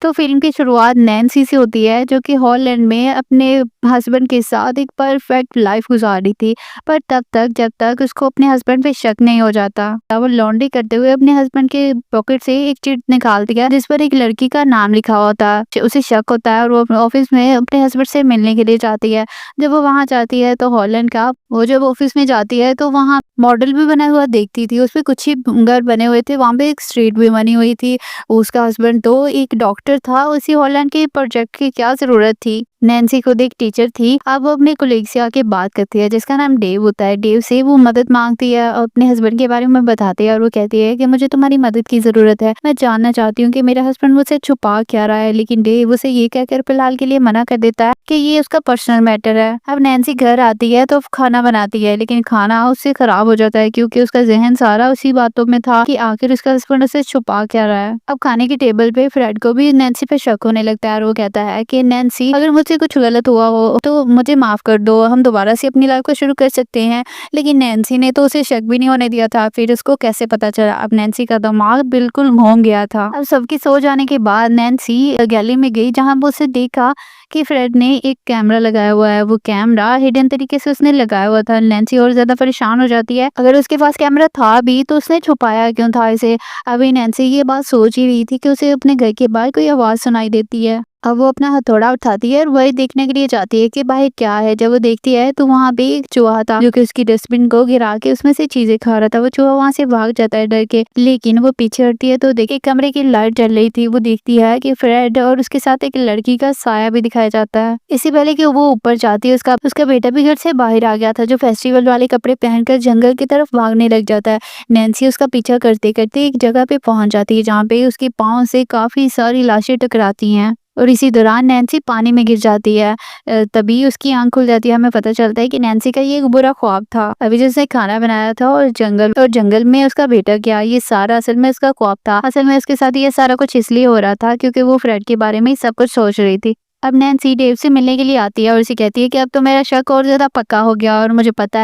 तो फ़िल्म की शुरुआत नैन्सी से होती है, जो कि हॉलैंड में अपने हस्बैंड के साथ एक परफेक्ट लाइफ गुजार रही थी। पर तब तक जब तक उसको अपने हस्बैंड पे शक नहीं हो जाता। तब वो लॉन्ड्री करते हुए अपने हस्बैंड के पॉकेट से एक चिट निकालती है जिस पर एक लड़की का नाम लिखा होता है। उसे शक होता है और वो अपने ऑफिस में अपने हस्बैंड से मिलने के लिए जाती है। जब वो वहाँ जाती है तो हॉलैंड का वो जब ऑफिस में जाती है तो वहाँ मॉडल भी बना हुआ देखती थी। उसपे कुछ ही घर बने हुए थे, वहाँ पे एक स्ट्रीट भी बनी हुई थी। उसका हस्बैंड तो एक डॉक्टर था, उसी हॉलैंड के प्रोजेक्ट की क्या ज़रूरत थी? नैन्सी खुद एक टीचर थी। अब वो अपने कोलीग से आके बात करती है जिसका नाम डेव होता है। डेव से वो मदद माँगती है और अपने हस्बैंड के बारे में बताती है और वो कहती है कि मुझे तुम्हारी मदद की ज़रूरत है। मैं जानना चाहती हूँ कि मेरा हस्बैंड मुझसे छुपा क्या रहा है, लेकिन डेव उसे ये कहकर फिलहाल के लिए मना कर देता है कि ये उसका पर्सनल मैटर है। अब नैन्सी घर आती है तो खाना बनाती है, लेकिन खाना उससे खराब हो जाता है क्योंकि उसका ज़हन सारा उसी बातों में था कि आखिर उसका हस्बैंड उसे छुपा क्या रहा है। अब खाने की टेबल पे फ्रेड को भी नैन्सी पे शक होने लगता है और वो कहता है कि नैन्सी, अगर मुझसे कुछ गलत हुआ हो तो मुझे माफ कर दो, हम दोबारा से अपनी लाइफ को शुरू कर सकते हैं। लेकिन नैन्सी ने तो उसे शक भी नहीं होने दिया था। फिर उसको कैसे पता चला? अब नैन्सी का दिमाग बिल्कुल घूम गया था। अब सबके सो जाने के बाद नैन्सी गैलरी में गई जहाँ वो उसे देखा कि फ्रेड ने एक कैमरा लगाया हुआ है। वो कैमरा हिडन तरीके से उसने लगाया हुआ था। नैन्सी और ज्यादा परेशान हो जाती है, अगर उसके पास कैमरा था भी तो उसने छुपाया क्यों था इसे? अभी नैन्सी ये बात सोच ही रही थी कि उसे अपने घर के बाहर कोई आवाज सुनाई देती है। अब वो अपना हथौड़ा उठाती है और वही देखने के लिए जाती है कि बाहर क्या है। जब वो देखती है तो वहाँ पे एक चूहा था जो कि उसकी डस्टबिन को गिरा के उसमें से चीजें खा रहा था। वो चूहा वहाँ से भाग जाता है डर के, लेकिन वो पीछे हटती है तो देखिए कमरे की लाइट जल रही थी। वो देखती है कि फ्रेड और उसके साथ एक लड़की का साया भी दिखाया जाता है। इससे पहले कि वो ऊपर जाती है, उसका बेटा भी घर से बाहर आ गया था, जो फेस्टिवल वाले कपड़े पहनकर जंगल की तरफ भागने लग जाता है। नैन्सी उसका पीछा करते करते एक जगह पे पहुंच जाती है जहाँ पे उसके पाँव से काफी सारी लाशें टकराती हैं और इसी दौरान नैन्सी पानी में गिर जाती है। तभी उसकी आंख खुल जाती है। हमें पता चलता है कि नैन्सी का ये एक बुरा ख्वाब था, अभी जिसने खाना बनाया था और जंगल में उसका बेटा गया, ये सारा असल में उसका ख्वाब था। असल में उसके साथ ये सारा कुछ इसलिए हो रहा था क्योंकि वो फ्रेड के बारे में ही सब कुछ सोच रही थी। अब नैन्सी डेव से मिलने के लिए आती है और उसे कहती है कि अब तो मेरा शक और ज्यादा पक्का हो गया और मुझे पता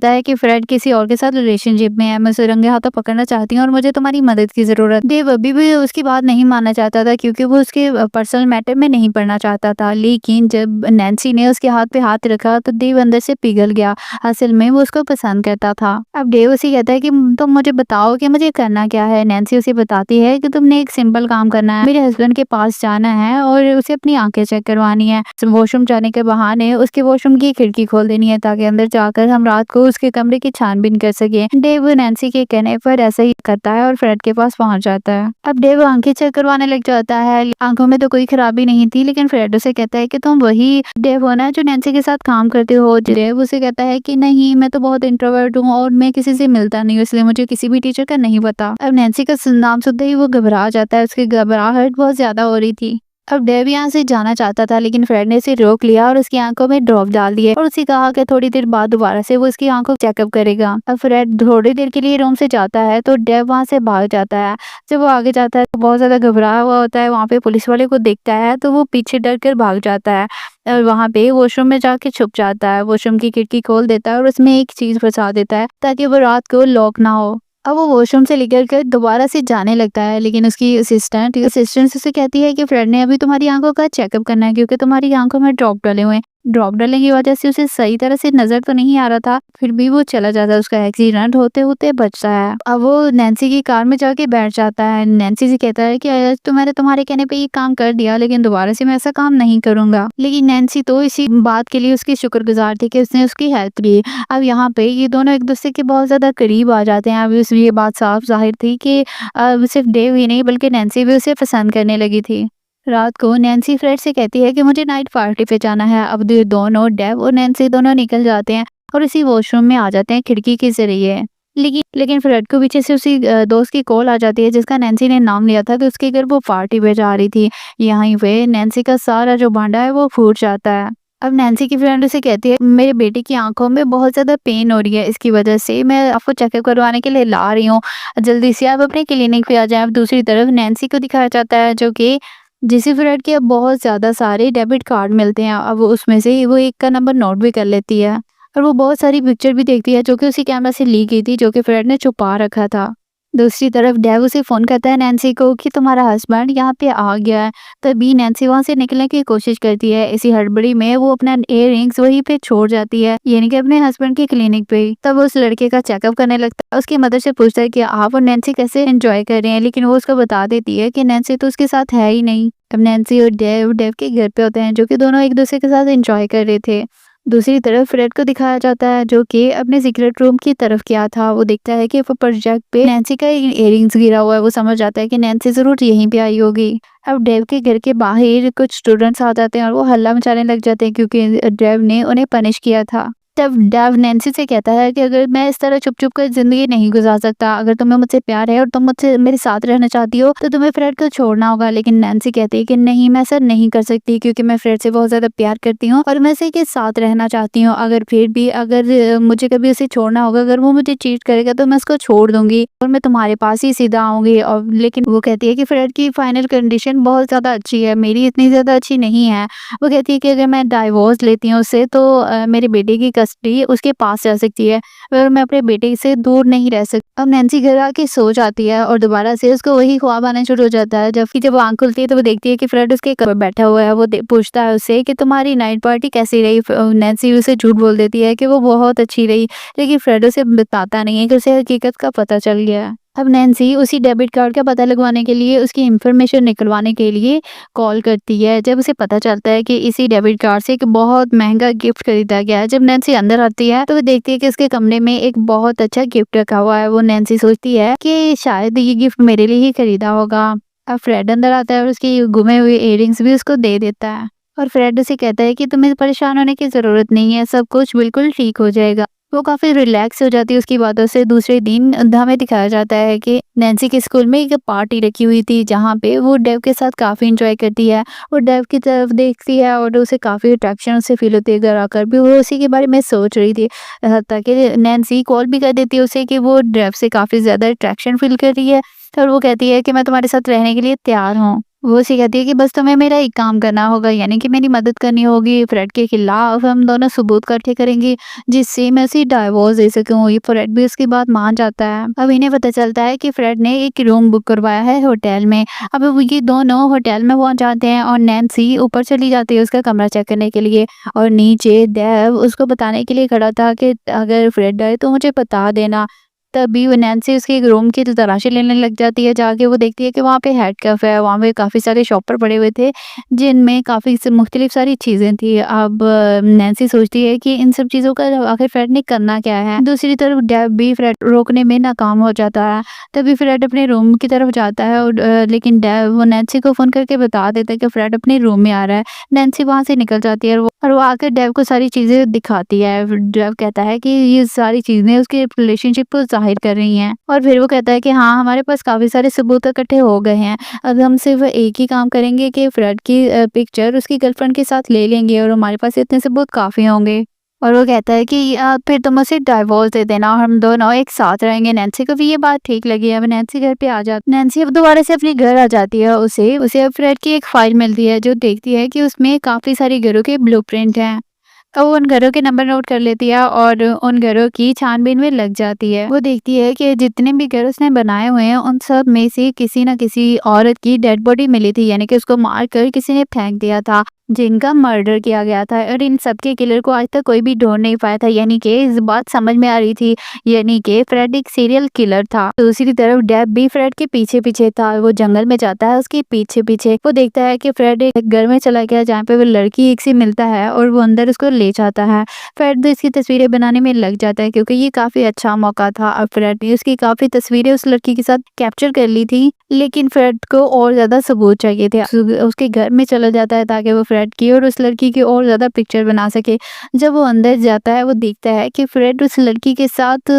है कि फ्रेड किसी और के साथ रिलेशनशिप में है। मैं उसे रंगे हाथों पकड़ना चाहती हूँ और मुझे तुम्हारी मदद की जरूरत। डेव अभी भी उसकी बात नहीं मानना चाहता था क्योंकि वो उसके पर्सनल मैटर में नहीं पड़ना चाहता था, लेकिन जब नैन्सी ने उसके हाथ पे हाथ रखा तो डेव अंदर से पिघल गया। असल में वो उसको पसंद करता था। अब डेव उसे कहता है कि तुम मुझे बताओ कि मुझे करना क्या है। नैन्सी उसे बताती है कि तुमने एक सिंपल काम करना है, मेरे हस्बैंड के पास जाना है और उसे अपनी आंखें चेक करवानी है। वॉशरूम जाने के बहाने उसके वॉशरूम की खिड़की खोल देनी है ताकि अंदर जाकर हम रात को उसके कमरे की छानबीन कर सके। डेव नैन्सी के कहने पर ऐसा ही करता है और फ्रेड के पास पहुंच जाता है। अब डेव आंखें चेक करवाने लग जाता है। आंखों में तो कोई खराबी नहीं थी, लेकिन फ्रेड उसे कहता है कि तुम वही डेव हो ना जो नैन्सी के साथ काम करते हो। डेव उसे कहता है कि नहीं, मैं तो बहुत इंट्रोवर्ट हूँ और मैं किसी से मिलता नहीं हूँ, इसलिए मुझे किसी भी टीचर का नहीं पता। अब नैन्सी का नाम सुनते ही वो घबरा जाता है, उसकी घबराहट बहुत ज्यादा हो रही थी। अब डेव यहाँ से जाना चाहता था, लेकिन फ्रेड ने इसे रोक लिया और उसकी आंखों में ड्रॉप डाल दिए और उसे कहा कि थोड़ी देर बाद दोबारा से वो उसकी आंखों चेकअप करेगा। अब फ्रेड थोड़ी देर के लिए रूम से जाता है तो डेव वहाँ से भाग जाता है। जब वो आगे जाता है तो बहुत ज्यादा घबराया हुआ होता है। वहाँ पे पुलिस वाले को देखता है तो वो पीछे डर कर भाग जाता है और वहाँ पे वॉशरूम में जाके छुप जाता है। वॉशरूम की खिड़की खोल देता है और उसमें एक चीज फंसा देता है ताकि वो रात को लॉक ना हो। अब वो वॉशरूम से निकल कर दोबारा से जाने लगता है, लेकिन उसकी असिस्टेंट उसे कहती है कि फ्रेड ने अभी तुम्हारी आंखों का चेकअप करना है क्योंकि तुम्हारी आंखों में ड्रॉप डले हुए हैं। ड्रॉप डलने की वजह से उसे सही तरह से नजर तो नहीं आ रहा था, फिर भी वो चला जाता है। उसका एक्सीडेंट होते होते बचता है। अब वो नैन्सी की कार में जाके बैठ जाता है। नैन्सी से कहता है कि आज तो मैंने तुम्हारे कहने पे ये काम कर दिया, लेकिन दोबारा से मैं ऐसा काम नहीं करूंगा। लेकिन नैन्सी तो इसी बात के लिए उसकी शुक्रगुजार थी कि उसने उसकी हेल्प की। अब यहाँ पे ये दोनों एक दूसरे के बहुत ज्यादा करीब आ जाते हैं। अब ये बात साफ जाहिर थी कि सिर्फ डेव ही नहीं बल्कि नैन्सी भी उसे पसंद करने लगी थी। रात को नैन्सी फ्रेड से कहती है कि मुझे नाइट पार्टी पे जाना है। अब दोनों डेव और नैन्सी दोनों निकल जाते हैं और उसी वॉशरूम में आ जाते हैं खिड़की के जरिए। लेकिन फ्रेड को पीछे से उसी दोस्त की कॉल आ जाती है जिसका नैन्सी ने नाम लिया था कि उसके घर वो पार्टी पे जा रही थी। यहीं पे नैन्सी का सारा जो भांडा है वो फूट जाता है। अब नैन्सी की फ्रेंड उसे कहती है मेरे बेटे की आंखों में बहुत ज्यादा पेन हो रही है, इसकी वजह से मैं आपको चेकअप करवाने के लिए ला रही हूँ, जल्दी से आप अपने क्लिनिक पे आ जाए। अब दूसरी तरफ नैन्सी को दिखाया जाता है जो कि जिसे फ्रेड के अब बहुत ज्यादा सारे डेबिट कार्ड मिलते हैं। अब उसमें से वो एक का नंबर नोट भी कर लेती है और वो बहुत सारी पिक्चर भी देखती है जो कि उसी कैमरा से ली गई थी जो कि फ्रेड ने छुपा रखा था। दूसरी तरफ डेव उसे फ़ोन करता है नैन्सी को कि तुम्हारा हस्बैंड यहाँ पे आ गया है। तभी नैन्सी वहाँ से निकलने की कोशिश करती है। इसी हड़बड़ी में वो अपना इयररिंग्स वहीं पे छोड़ जाती है, यानी कि अपने हस्बैंड के क्लिनिक पे ही। तब वो उस लड़के का चेकअप करने लगता है। उसकी मदर से पूछता है कि आप और नैन्सी कैसे एंजॉय कर रहे हैं, लेकिन वो उसको बता देती है कि नैन्सी तो उसके साथ है ही नहीं। अब नैन्सी और डेव डेव के घर पे होते हैं, जो कि दोनों एक दूसरे के साथ एंजॉय कर रहे थे। दूसरी तरफ फ्रेड को दिखाया जाता है, जो कि अपने सीक्रेट रूम की तरफ गया था। वो देखता है कि वो प्रोजेक्ट पे नैन्सी का इयररिंग्स गिरा हुआ है। वो समझ जाता है कि नैन्सी जरूर यहीं पे आई होगी। अब डेव के घर के बाहर कुछ स्टूडेंट्स आ जाते हैं और वो हल्ला मचाने लग जाते हैं, क्योंकि डेव ने उन्हें पनिश किया था। तब डेव नैन्सी से कहता है कि अगर मैं इस तरह चुप-चुप कर ज़िंदगी नहीं गुज़ार सकता, अगर तुम्हें मुझसे प्यार है और तुम मुझसे मेरे साथ रहना चाहती हो, तो तुम्हें फ्रेड को छोड़ना होगा। लेकिन नैन्सी कहती है कि नहीं, मैं ऐसा नहीं कर सकती, क्योंकि मैं फ्रेड से बहुत ज़्यादा प्यार करती हूँ और मैं उसी के साथ रहना चाहती हूँ। अगर फिर भी मुझे कभी उसे छोड़ना होगा, अगर वो मुझे चीट करेगा, तो मैं उसको छोड़ दूँगी और मैं तुम्हारे पास ही सीधा आऊँगी। और लेकिन वो कहती है कि फ्रेड की फाइनल कंडीशन बहुत ज़्यादा अच्छी है, मेरी इतनी ज़्यादा अच्छी नहीं है। वो कहती है कि अगर मैं डाइवोर्स लेती हूँ उससे, तो मेरे बेटे की कस्टडी उसके पास जा सकती है और मैं अपने बेटे से दूर नहीं रह सकती। अब नैन्सी घर आके सो जाती है और दोबारा से उसको वही ख्वाब आना शुरू हो जाता है। जबकि जब वो आँख खुलती है तो वो देखती है कि फ्रेड उसके कमरे में बैठा हुआ है। वो पूछता है उससे कि तुम्हारी नाइट पार्टी कैसी रही? नैन्सी उसे झूठ बोल देती है कि वो बहुत अच्छी रही, लेकिन फ्रेड उसे बताता नहीं है कि उसे हकीकत का पता चल गया है। अब नैन्सी उसी डेबिट कार्ड का पता लगवाने के लिए, उसकी इंफॉर्मेशन निकलवाने के लिए कॉल करती है। जब उसे पता चलता है कि इसी डेबिट कार्ड से एक बहुत महंगा गिफ्ट खरीदा गया है, जब नैन्सी अंदर आती है तो वो देखती है कि उसके कमरे में एक बहुत अच्छा गिफ्ट रखा हुआ है। वो नैन्सी सोचती है कि शायद ये गिफ्ट मेरे लिए ही खरीदा होगा। अब फ्रेड अंदर आता है और उसके गुमे हुए इयररिंग्स भी उसको दे देता है और फ्रेड उसे कहता है कि तुम्हें परेशान होने की जरूरत नहीं है, सब कुछ बिल्कुल ठीक हो जाएगा। वो काफ़ी रिलैक्स हो जाती है उसकी बातों से। दूसरे दिन हमें दिखाया जाता है कि नैन्सी के स्कूल में एक पार्टी रखी हुई थी, जहाँ पे वो डेव के साथ काफ़ी एंजॉय करती है। वो डेव की तरफ देखती है और उसे काफ़ी अट्रैक्शन उससे फील होती है। घर आकर भी वो उसी के बारे में सोच रही थी, ताकि नैन्सी कॉल भी कर देती है उसे कि वो डेव से काफ़ी ज़्यादा अट्रैक्शन फील कर रही है और वो कहती है कि मैं तुम्हारे साथ रहने के लिए तैयार हूँ। वो उसे कहती है कि बस तुम्हें मेरा एक काम करना होगा, यानी कि मेरी मदद करनी होगी। फ्रेड के खिलाफ हम दोनों सबूत इकट्ठे करेंगे, जिससे मैं उसे डाइवोर्स दे सकूँ। ये फ्रेड भी उसकी बात मान जाता है। अब इन्हें पता चलता है कि फ्रेड ने एक रूम बुक करवाया है होटल में। अब वो ये दोनों होटल में पहुंच जाते हैं और नैन्सी ऊपर चली जाती है उसका कमरा चेक करने के लिए, और नीचे डेव उसको बताने के लिए खड़ा था कि अगर फ्रेड आए तो मुझे बता देना। तभी वो नैन्सी उसके एक रूम की तलाशी लेने लग जाती है। जाके वो देखती है कि वहाँ पे हेड कैफ़े है, वहाँ पे काफ़ी सारे शॉपर पड़े हुए थे, जिनमें काफ़ी मुख्तलिफ सारी चीज़ें थी। अब नैन्सी सोचती है कि इन सब चीज़ों का आखिर फ्रेड ने करना क्या है। दूसरी तरफ डेव भी फ्रेड रोकने में नाकाम हो जाता है। तभी फ्रेड अपने रूम की तरफ जाता है और लेकिन डेव वो नैन्सी को फ़ोन करके बता देता है कि फ्रेड अपने रूम में आ रहा है। नैन्सी वहाँ से निकल जाती है और वो आकर डेव को सारी चीज़ें दिखाती है। डेव कहता है कि ये सारी चीज़ें उसके रिलेशनशिप को ज़ाहिर कर रही हैं, और फिर वो कहता है कि हाँ, हमारे पास काफ़ी सारे सबूत इकट्ठे हो गए हैं। अब हम सिर्फ एक ही काम करेंगे कि फ्रेड की पिक्चर उसकी गर्लफ्रेंड के साथ ले लेंगे और हमारे पास इतने सबूत काफ़ी होंगे। और वो कहता है कि फिर तुम उसे डाइवोर्स दे देना और हम दोनों एक साथ रहेंगे। नैन्सी को भी ये बात ठीक लगी। अब नैन्सी घर पे आ जाती, नैन्सी अब दोबारा से अपने घर आ जाती है। उसे उसे अब फ्रेड की एक फाइल मिलती है, जो देखती है कि उसमें काफ़ी सारी घरों के ब्लूप्रिंट हैं। तो वो उन घरों के नंबर नोट कर लेती है और उन घरों की छानबीन में लग जाती है। वो देखती है कि जितने भी घर उसने बनाए हुए हैं, उन सब में से किसी न किसी औरत की डेड बॉडी मिली थी, यानी कि उसको मार कर किसी ने फेंक दिया था, जिनका मर्डर किया गया था। और इन सबके किलर को आज तक कोई भी ढूंढ नहीं पाया था, यानी कि इस बात समझ में आ रही थी, यानी कि फ्रेड एक सीरियल किलर था। दूसरी तरफ डेव भी फ्रेड के पीछे पीछे था। वो जंगल में जाता है उसके पीछे पीछे। वो देखता है कि फ्रेड एक घर में चला गया, जहाँ पे वो लड़की एक से मिलता है और वो अंदर उसको ले जाता है। फ्रेड तो इसकी तस्वीरें बनाने में लग जाता है, क्योंकि ये काफी अच्छा मौका था। अब फ्रेड ने उसकी काफी तस्वीरें उस लड़की के साथ कैप्चर कर ली थी, लेकिन फ्रेड को और ज्यादा सबूत चाहिए थे। उसके घर में चला जाता है ताकि वो फ्रेड की और उस लड़की की और ज्यादा पिक्चर बना सके। जब वो अंदर जाता है, वो देखता है कि फ्रेड उस लड़की के साथ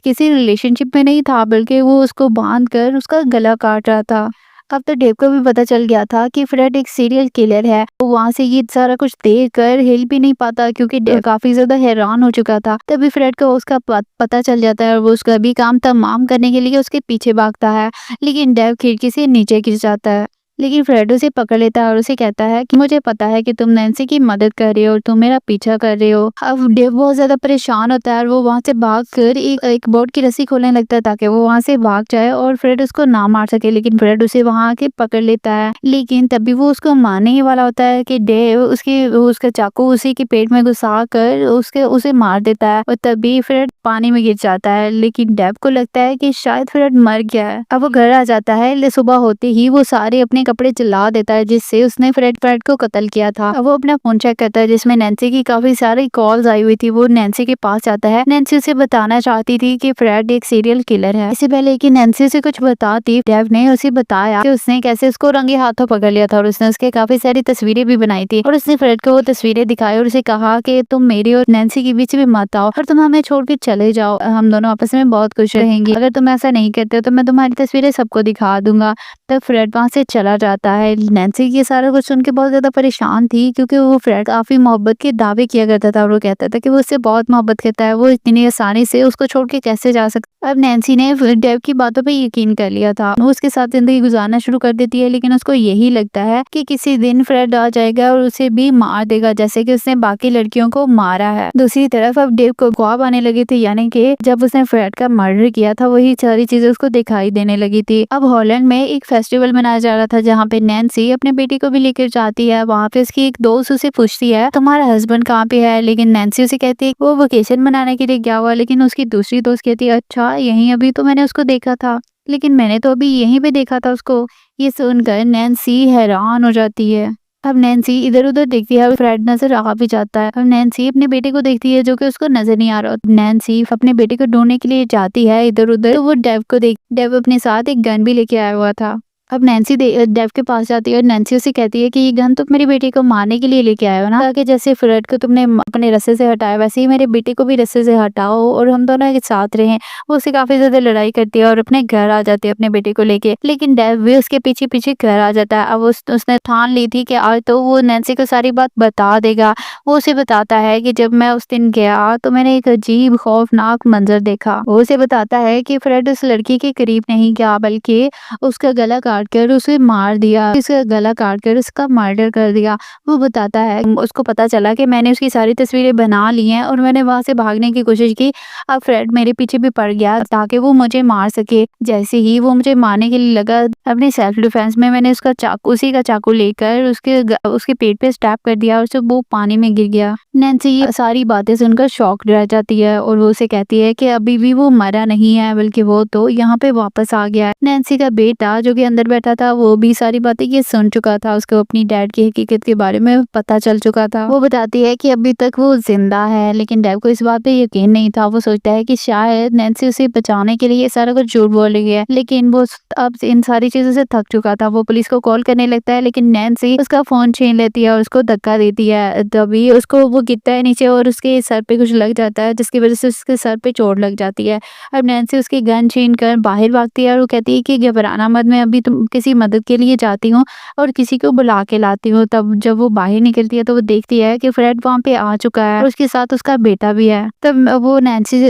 किसी रिलेशनशिप में नहीं था, बल्कि वो उसको बांध कर उसका गला काट रहा था। अब तो डेव को भी पता चल गया था कि फ्रेड एक सीरियल किलर है। वो वहाँ से ये सारा कुछ देख कर हिल भी नहीं पाता, क्योंकि डेव काफी ज्यादा हैरान हो चुका था। तभी फ्रेड को उसका पता चल जाता है और वो उसका भी काम तमाम करने के लिए उसके पीछे भागता है, लेकिन डेव खिड़की से नीचे गिर जाता है। लेकिन फ्रेड उसे पकड़ लेता है और उसे कहता है कि मुझे पता है कि तुम नैन्सी की मदद कर रहे हो और तुम मेरा पीछा कर रहे हो। अब डेव बहुत ज्यादा परेशान होता है और वो वहां से भाग कर एक बोट की रस्सी खोलने लगता है ताकि वो वहां से भाग जाए और फ्रेड उसको ना मार सके, लेकिन फ्रेड उसे वहां आके पकड़ लेता है। लेकिन तभी वो उसको मारने ही वाला होता है कि डेव उसका चाकू उसी के पेट में घुसा कर उसे मार देता है और तभी फ्रेड पानी में गिर जाता है। लेकिन डेव को लगता है कि शायद फ्रेड मर गया है। अब वो घर आ जाता है। सुबह होते ही वो सारे अपने कपड़े जला देता है जिससे उसने फ्रेड को कत्ल किया था। अब वो अपना फोन चेक करता है जिसमें नैन्सी की काफी सारी कॉल्स आई हुई थी। वो नैन्सी के पास जाता है। नैन्सी उसे बताना चाहती थी कि फ्रेड एक सीरियल किलर है। इससे पहले कि नैन्सी उसे कुछ बताती, डेव ने उसे बताया कि उसने कैसे उसको रंगे हाथों पकड़ लिया था और उसने उसके काफी सारी तस्वीरें भी बनाई थी और उसने फ्रेड को वो तस्वीरें दिखाई और उसे कहा कि तुम मेरी और नैन्सी के बीच में मत आओ और तुम हमें छोड़ के चले जाओ, हम दोनों आपस में बहुत खुश रहेंगे। अगर तुम ऐसा नहीं करते हो तो मैं तुम्हारी तस्वीरें सबको दिखा दूंगा। तब फ्रेड वहां से चला जाता है। नैन्सी ये सारा कुछ सुन के बहुत ज्यादा परेशान थी क्योंकि वो फ्रेड काफी मोहब्बत के दावे किया करता था और वो कहता था कि वो उससे बहुत मोहब्बत करता है, वो इतनी आसानी से उसको छोड़ के कैसे जा सकता। अब नैन्सी ने डेव की बातों पे यकीन कर लिया था। वो उसके साथ जिंदगी गुजारना शुरू कर देती है, लेकिन उसको यही लगता है कि किसी दिन फ्रेड आ जाएगा और उसे भी मार देगा जैसे कि उसने बाकी लड़कियों को मारा है। दूसरी तरफ अब डेव को ख्वाब आने लगे थे, यानी कि जब उसने फ्रेड का मर्डर किया था वही सारी चीजें उसको दिखाई देने लगी थी। अब हॉलैंड में एक फेस्टिवल मनाया जा रहा था जहाँ पे नैन्सी अपने बेटी को भी लेकर जाती है। वहाँ पे उसकी एक दोस्त उसे पूछती है तुम्हारा हस्बैंड कहाँ पे है, लेकिन नैन्सी उसे कहती है वो वेकेशन मनाने के लिए गया हुआ। लेकिन उसकी दूसरी दोस्त कहती है अच्छा यहीं, अभी तो मैंने उसको देखा था, लेकिन मैंने तो अभी यहीं पे देखा था उसको। ये सुनकर नैन्सी हैरान हो जाती है। अब नैन्सी इधर उधर देखती है, फ्रेड नजर आ भी जाता है। अब नैन्सी अपने बेटे को देखती है जो कि उसको नजर नहीं आ रहा। नैन्सी अपने बेटे को ढूंढने के लिए जाती है इधर उधर, तो वो डेव अपने साथ एक गन भी लेके आया हुआ था। अब नैन्सी डेव के पास जाती है और नैन्सी उसे कहती है कि ये गन तुम मेरी बेटी को मारने के लिए लेके आए हो ना, ताकि जैसे फ्रेड को तुमने अपने रस्से से हटाया वैसे ही मेरे बेटे को भी रस्से से हटाओ और हम दोनों एक साथ रहें। वो उससे काफी ज्यादा लड़ाई करती है और अपने घर आ जाती है अपने बेटे को लेके, लेकिन डेव भी उसके पीछे पीछे घर आ जाता है। अब उसने ठान ली थी कि आज तो वो नैन्सी को सारी बात बता देगा। वो उसे बताता है कि जब मैं उस दिन गया तो मैंने एक अजीब खौफनाक मंजर देखा। वो उसे बताता है कि फ्रेड उस लड़की के करीब नहीं गया बल्कि उसका गला काट कर उसे मार दिया, उसका गला काट कर उसका मर्डर कर दिया। वो बताता है उसको पता चला कि मैंने उसकी सारी तस्वीरें बना ली हैं और मैंने वहां से भागने की कोशिश की। अब फ्रेड मेरे पीछे भी पड़ गया ताकि वो मुझे मार सके। जैसे ही वो मुझे मारने के लिए लगा, अपने सेल्फ डिफेंस में मैंने उसी का चाकू लेकर उसके पेट पे स्टैब कर दिया और वो पानी में गिर गया। नैन्सी ये सारी बातें सुनकर शॉक रह जाती है और वो उसे कहती है कि अभी भी वो मरा नहीं है बल्कि वो तो यहाँ पे वापस आ गया है। नैन्सी का बेटा जो कि अंदर बैठा था वो भी सारी बातें ये सुन चुका था, उसको अपनी डैड की हकीकत के बारे में पता चल चुका था। वो बताती है कि अभी तक वो जिंदा है, लेकिन डेव को इस बात पे यकीन नहीं था। वो सोचता है कि शायद नैन्सी उसे बचाने के लिए ये सारा कुछ झूठ बोल रही है, लेकिन वो अब इन सारी चीजों से थक चुका था। वो पुलिस को कॉल करने लगता है, लेकिन नैन्सी उसका फोन छीन लेती है और उसको धक्का देती है। तभी उसको वो गिरता है नीचे और उसके सर पे कुछ लग जाता है जिसकी वजह से उसके सर पे चोट लग जाती है। अब नैन्सी उसकी गन छीन कर बाहर भागती है और वो कहती है कि घबराना मत, मैं अभी तुम किसी मदद के लिए जाती हूँ और किसी को बुला के लाती हूँ। तब जब वो बाहर निकलती है तो वो देखती है कि फ्रेड वहाँ पे आ चुका है और उसके साथ उसका बेटा भी है। तब वो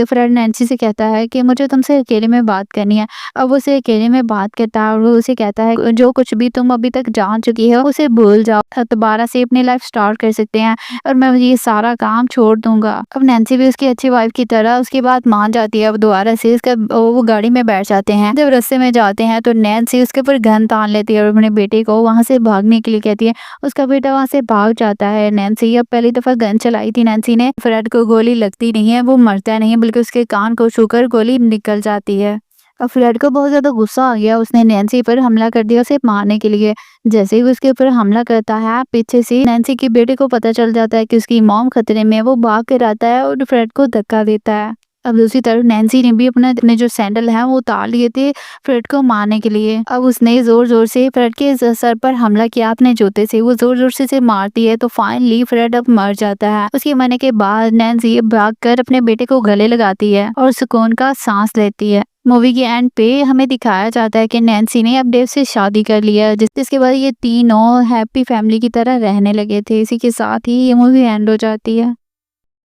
फ्रेड नैन्सी से कहता है कि मुझे तुमसे अकेले में बात करनी है। अब वो उसे अकेले में बात करता है और वो उसे कहता है जो कुछ भी तुम अभी तक जान चुकी हो उसे भूल जाओ, दोबारा से अपनी लाइफ स्टार्ट कर सकते हैं और मैं ये सारा काम छोड़ दूंगा। अब नैन्सी भी उसकी अच्छी वाइफ की तरह उसकी बात मान जाती है। अब दोबारा से वो गाड़ी में बैठ जाते हैं। जब रास्ते में जाते हैं तो नैन्सी उसके ऊपर गन तान लेती है और अपने बेटे को वहां से भागने के लिए कहती है। उसका बेटा वहां से भाग जाता है। नैन्सी अब पहली दफा गन चलाई थी नैन्सी ने, फ्रेड को गोली लगती नहीं है, वो मरता नहीं बल्कि उसके कान को छूकर गोली निकल जाती है। अब फ्रेड को बहुत ज्यादा गुस्सा आ गया, उसने नैन्सी पर हमला कर दिया उसे मारने के लिए। जैसे ही वो उसके ऊपर हमला करता है पीछे से नैन्सी के बेटे को पता चल जाता है कि उसकी मॉम खतरे में है। वो भाग कर आता है और फ्रेड को धक्का देता है। अब दूसरी तरफ नैन्सी ने भी अपने जो सैंडल हैं वो उतार लिए थे फ्रेड को मारने के लिए। अब उसने जोर जोर से फ्रेड के सर पर हमला किया अपने जूते से। वो जोर जोर से उसे मारती है तो फाइनली फ्रेड अब मर जाता है। उसके मरने के बाद नैन्सी भागकर अपने बेटे को गले लगाती है और सुकून का सांस लेती है। मूवी के एंड पे हमें दिखाया जाता है कि नैन्सी ने अब डेव से शादी कर लिया, जिसके बाद ये तीनों हैप्पी फैमिली की तरह रहने लगे थे। इसी के साथ ही ये मूवी एंड हो जाती है।